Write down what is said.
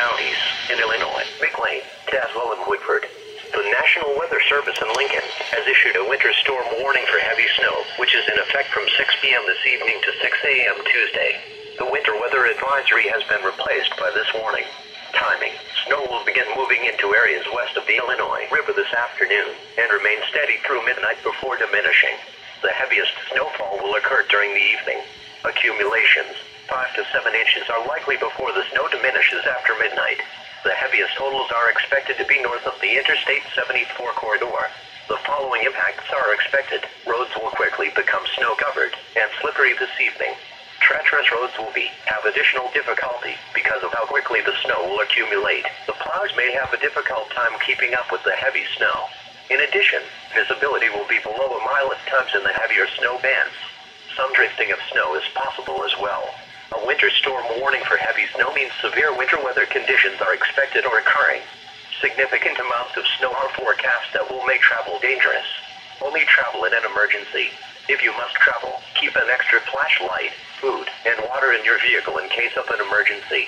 counties in Illinois, McLean, Tazewell, and Woodford. The National Weather Service in Lincoln has issued a winter storm warning for heavy snow, which is in effect from 6 p.m. this evening to 6 a.m. Tuesday. The winter weather advisory has been replaced by this warning. Timing: snow will begin moving into areas west of the Illinois River this afternoon and remain steady through midnight before diminishing. The heaviest snowfall will occur during the evening. Accumulations 5 to 7 inches are likely before the snow diminishes after midnight. The heaviest totals are expected to be north of the Interstate 74 corridor. The following impacts are expected. Roads will quickly become snow-covered and slippery this evening. Treacherous roads will have additional difficulty because of how quickly the snow will accumulate. The plows may have a difficult time keeping up with the heavy snow. In addition, visibility will be below a mile at times in the heavier snow bands. Some drifting of snow is possible as well. A winter storm warning for heavy snow means severe winter weather conditions are expected or occurring. Significant amounts of snow are forecast that will make travel dangerous. Only travel in an emergency. If you must travel, keep an extra flashlight, food, and water in your vehicle in case of an emergency.